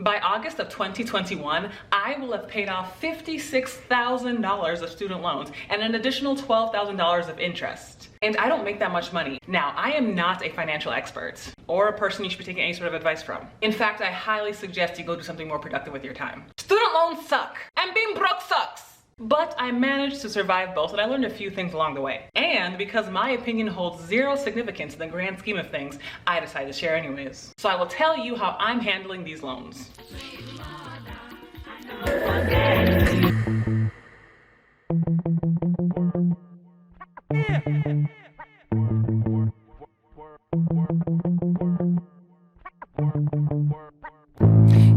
By August of 2021, I will have paid off $56,000 of student loans and an additional $12,000 of interest. And I don't make that much money. Now, I am not a financial expert or a person you should be taking any sort of advice from. In fact, I highly suggest you go do something more productive with your time. Student loans suck, and being broke sucks. But I managed to survive both, and I learned a few things along the way. And because my opinion holds zero significance in the grand scheme of things, I decided to share anyways. So I will tell you how I'm handling these loans.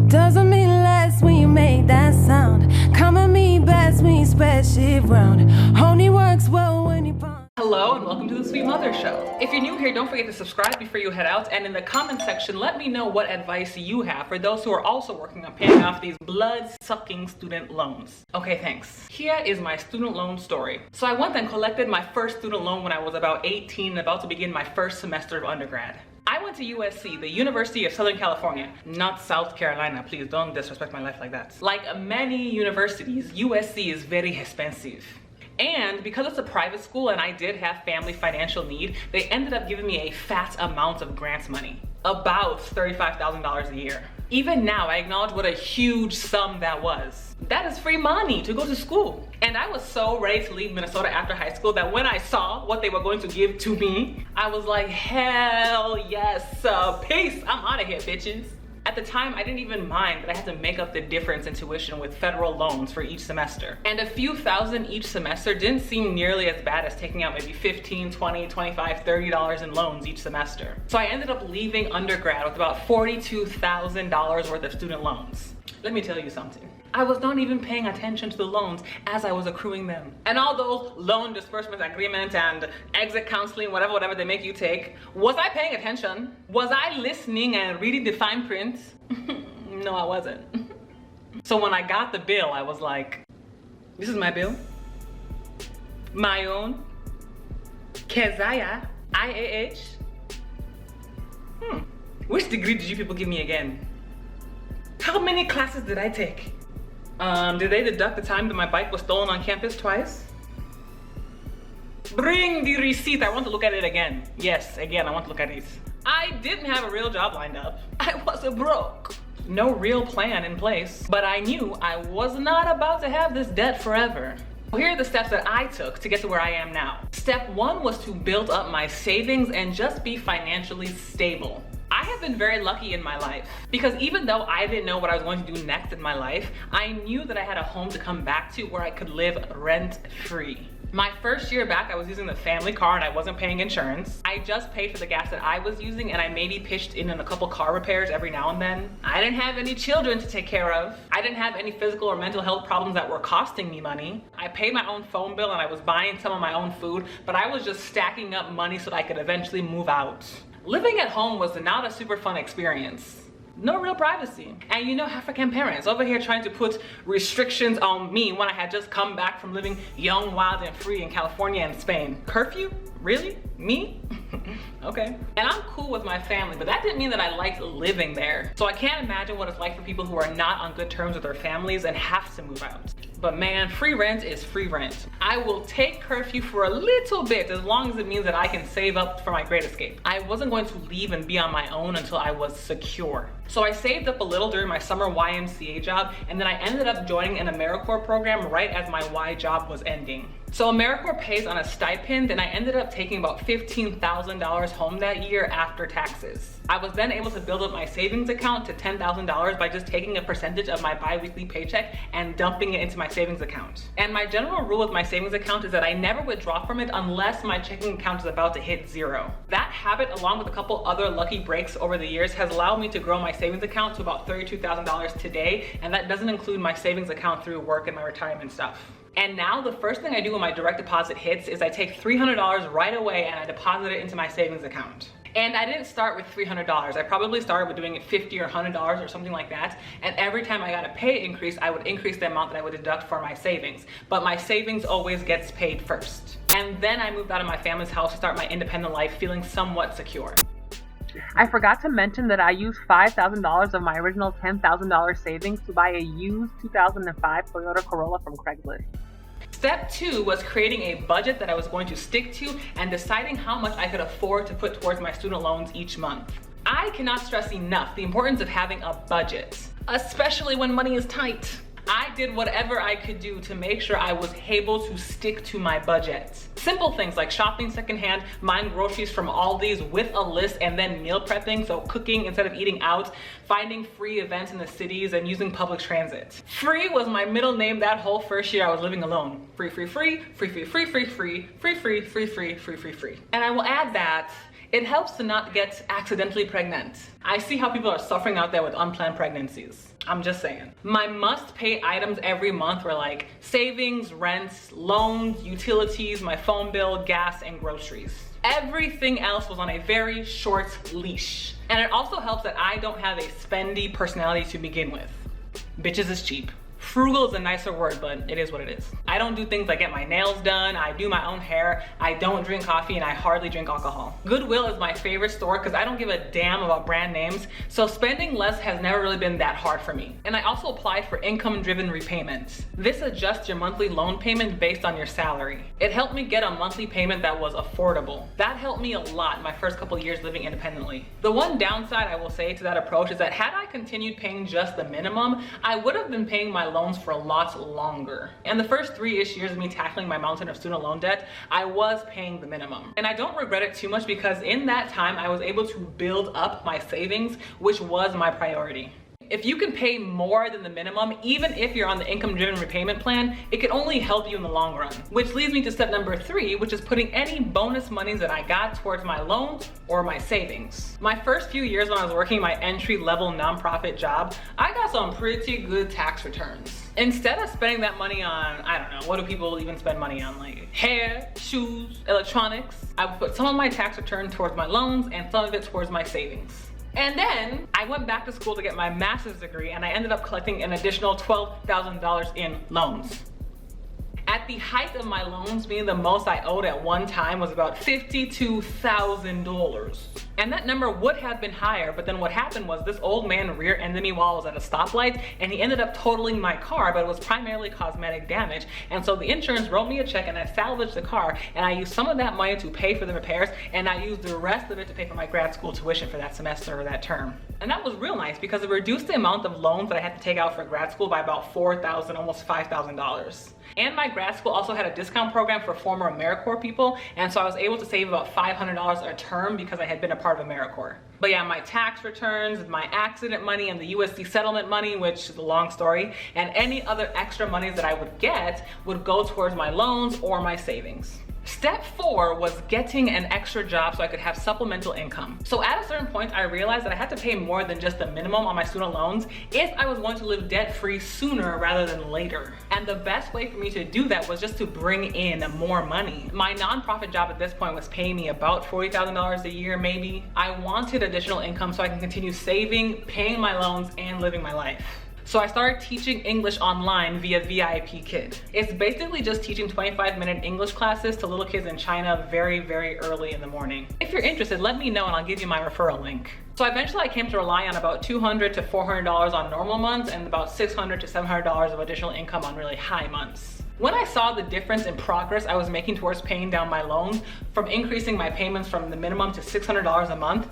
Doesn't mean less when you make that sound. Come at me best when you spread shit round. Only works well when you pound. Hello and welcome to the Sweet Mother Show. If you're new here, don't forget to subscribe before you head out, and in the comment section, let me know what advice you have for those who are also working on paying off these blood-sucking student loans. Okay, thanks. Here is my student loan story. So I went and collected my first student loan when I was about 18 and about to begin my first semester of undergrad. I went to USC, the University of Southern California, not South Carolina. Please don't disrespect my life like that. Like many universities, USC is very expensive. And because it's a private school and I did have family financial need, they ended up giving me a fat amount of grants money, about $35,000 a year. Even now, I acknowledge what a huge sum that was. That is free money to go to school. And I was so ready to leave Minnesota after high school that when I saw what they were going to give to me, I was like, hell yes, peace, I'm out of here, bitches. At the time, I didn't even mind that I had to make up the difference in tuition with federal loans for each semester. And a few thousand each semester didn't seem nearly as bad as taking out maybe $15, $20, $25, $30 in loans each semester. So I ended up leaving undergrad with about $42,000 worth of student loans. Let me tell you something. I was not even paying attention to the loans as I was accruing them. And all those loan disbursement agreements and exit counseling, whatever they make you take, was I paying attention? Was I listening and reading the fine print? No, I wasn't. So when I got the bill, I was like, this is my bill? My own? Keziah? IAH? Which degree did you people give me again? How many classes did I take? Did they deduct the time that my bike was stolen on campus twice? Bring the receipt, I want to look at it again. Yes, again, I want to look at it. I didn't have a real job lined up. I was broke. No real plan in place, but I knew I was not about to have this debt forever. Here are the steps that I took to get to where I am now. Step one was to build up my savings and just be financially stable. I have been very lucky in my life because even though I didn't know what I was going to do next in my life, I knew that I had a home to come back to where I could live rent-free. My first year back, I was using the family car and I wasn't paying insurance. I just paid for the gas that I was using and I maybe pitched in on a couple car repairs every now and then. I didn't have any children to take care of. I didn't have any physical or mental health problems that were costing me money. I paid my own phone bill and I was buying some of my own food, but I was just stacking up money so that I could eventually move out. Living at home was not a super fun experience. No real privacy. And you know, African parents over here trying to put restrictions on me when I had just come back from living young, wild, and free in California and Spain. Curfew? Really? Me? Okay. And I'm cool with my family, but that didn't mean that I liked living there. So I can't imagine what it's like for people who are not on good terms with their families and have to move out. But man, free rent is free rent. I will take curfew for a little bit as long as it means that I can save up for my great escape. I wasn't going to leave and be on my own until I was secure. So I saved up a little during my summer YMCA job, and then I ended up joining an AmeriCorps program right as my Y job was ending. So AmeriCorps pays on a stipend, and I ended up taking about $15,000 home that year after taxes. I was then able to build up my savings account to $10,000 by just taking a percentage of my bi-weekly paycheck and dumping it into my savings account. And my general rule with my savings account is that I never withdraw from it unless my checking account is about to hit zero. That habit, along with a couple other lucky breaks over the years, has allowed me to grow my savings account to about $32,000 today, and that doesn't include my savings account through work and my retirement stuff. And now the first thing I do when my direct deposit hits is I take $300 right away and I deposit it into my savings account. And I didn't start with $300. I probably started with doing it $50 or $100 or something like that. And every time I got a pay increase, I would increase the amount that I would deduct for my savings. But my savings always gets paid first. And then I moved out of my family's house to start my independent life feeling somewhat secure. I forgot to mention that I used $5,000 of my original $10,000 savings to buy a used 2005 Toyota Corolla from Craigslist. Step 2 was creating a budget that I was going to stick to and deciding how much I could afford to put towards my student loans each month. I cannot stress enough the importance of having a budget, especially when money is tight. I did whatever I could do to make sure I was able to stick to my budget. Simple things like shopping secondhand, buying groceries from Aldi's with a list, and then meal prepping, so cooking instead of eating out, finding free events in the cities, and using public transit. Free was my middle name that whole first year I was living alone. Free, free, free, free, free, free, free, free, free, free, free, free, free, free, free. And I will add that it helps to not get accidentally pregnant. I see how people are suffering out there with unplanned pregnancies. I'm just saying. My must-pay items every month were like savings, rents, loans, utilities, my phone bill, gas, and groceries. Everything else was on a very short leash. And it also helps that I don't have a spendy personality to begin with. Bitches is cheap. Frugal is a nicer word, but it is what it is. I don't do things like get my nails done, I do my own hair, I don't drink coffee, and I hardly drink alcohol. Goodwill is my favorite store because I don't give a damn about brand names, so spending less has never really been that hard for me. And I also applied for income-driven repayments. This adjusts your monthly loan payment based on your salary. It helped me get a monthly payment that was affordable. That helped me a lot my first couple years living independently. The one downside I will say to that approach is that had I continued paying just the minimum, I would have been paying my loans for a lot longer. And the first 3-ish years of me tackling my mountain of student loan debt, I was paying the minimum. And I don't regret it too much because in that time, I was able to build up my savings, which was my priority. If you can pay more than the minimum, even if you're on the income-driven repayment plan, it can only help you in the long run. Which leads me to step number 3, which is putting any bonus monies that I got towards my loans or my savings. My first few years when I was working my entry-level nonprofit job, I got some pretty good tax returns. Instead of spending that money on, I don't know, what do people even spend money on? Like hair, shoes, electronics. I would put some of my tax return towards my loans and some of it towards my savings. And then I went back to school to get my master's degree and I ended up collecting an additional $12,000 in loans. At the height of my loans, meaning the most I owed at one time was about $52,000. And that number would have been higher, but then what happened was this old man rear-ended me while I was at a stoplight and he ended up totaling my car, but it was primarily cosmetic damage. And so the insurance wrote me a check and I salvaged the car and I used some of that money to pay for the repairs and I used the rest of it to pay for my grad school tuition for that semester or that term. And that was real nice because it reduced the amount of loans that I had to take out for grad school by about $4,000, almost $5,000. And my grad school also had a discount program for former AmeriCorps people, and so I was able to save about $500 a term because I had been a part of AmeriCorps. But yeah, my tax returns, my accident money, and the USD settlement money, which is a long story, and any other extra monies that I would get would go towards my loans or my savings. Step 4 was getting an extra job so I could have supplemental income. So at a certain point, I realized that I had to pay more than just the minimum on my student loans if I was going to live debt-free sooner rather than later. And the best way for me to do that was just to bring in more money. My nonprofit job at this point was paying me about $40,000 a year, maybe. I wanted additional income so I can continue saving, paying my loans, and living my life. So I started teaching English online via VIP Kid. It's basically just teaching 25-minute English classes to little kids in China very, very early in the morning. If you're interested, let me know and I'll give you my referral link. So eventually I came to rely on about $200 to $400 on normal months and about $600 to $700 of additional income on really high months. When I saw the difference in progress I was making towards paying down my loans, from increasing my payments from the minimum to $600 a month,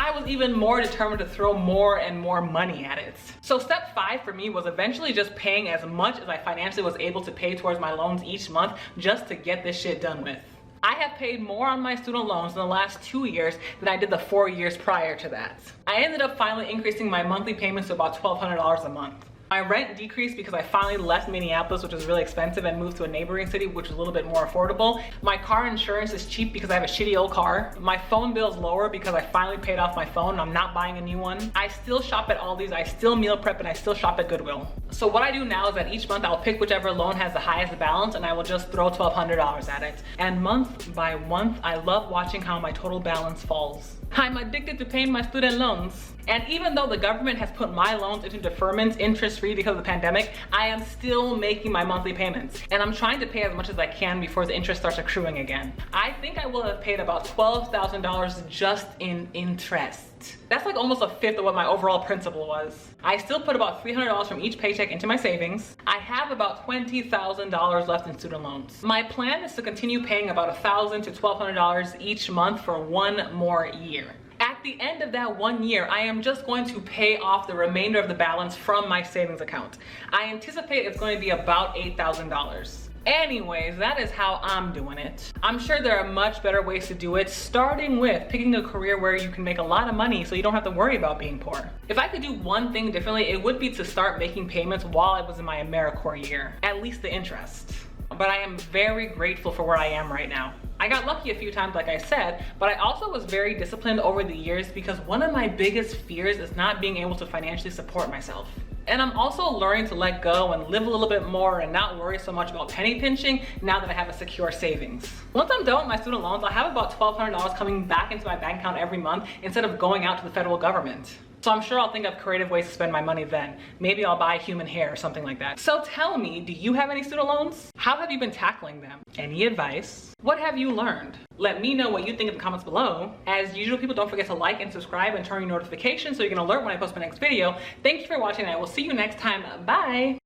I was even more determined to throw more and more money at it. So step 5 for me was eventually just paying as much as I financially was able to pay towards my loans each month just to get this shit done with. I have paid more on my student loans in the last 2 years than I did the 4 years prior to that. I ended up finally increasing my monthly payments to about $1,200 a month. My rent decreased because I finally left Minneapolis, which was really expensive, and moved to a neighboring city, which is a little bit more affordable. My car insurance is cheap because I have a shitty old car. My phone bill is lower because I finally paid off my phone. I'm not buying a new one. I still shop at Aldi's, I still meal prep, and I still shop at Goodwill. So what I do now is that each month I'll pick whichever loan has the highest balance and I will just throw $1,200 at it. And month by month, I love watching how my total balance falls. I'm addicted to paying my student loans. And even though the government has put my loans into deferment interest-free because of the pandemic, I am still making my monthly payments. And I'm trying to pay as much as I can before the interest starts accruing again. I think I will have paid about $12,000 just in interest. That's like almost a fifth of what my overall principal was. I still put about $300 from each paycheck into my savings. I have about $20,000 left in student loans. My plan is to continue paying about $1,000 to $1,200 each month for one more year. At the end of that 1 year, I am just going to pay off the remainder of the balance from my savings account. I anticipate it's going to be about $8,000. Anyways, that is how I'm doing it. I'm sure there are much better ways to do it, starting with picking a career where you can make a lot of money so you don't have to worry about being poor. If I could do one thing differently, it would be to start making payments while I was in my AmeriCorps year, at least the interest. But I am very grateful for where I am right now. I got lucky a few times, like I said, but I also was very disciplined over the years because one of my biggest fears is not being able to financially support myself. And I'm also learning to let go and live a little bit more and not worry so much about penny pinching now that I have a secure savings. Once I'm done with my student loans, I'll have about $1,200 coming back into my bank account every month instead of going out to the federal government. So I'm sure I'll think of creative ways to spend my money then. Maybe I'll buy human hair or something like that. So tell me, do you have any student loans? How have you been tackling them? Any advice? What have you learned? Let me know what you think in the comments below. As usual, people, don't forget to like and subscribe and turn on your notifications so you can alert when I post my next video. Thank you for watching and I will see you next time. Bye.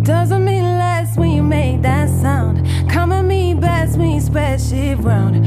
Doesn't mean less when you make that sound. Come at me best when you spread shit round.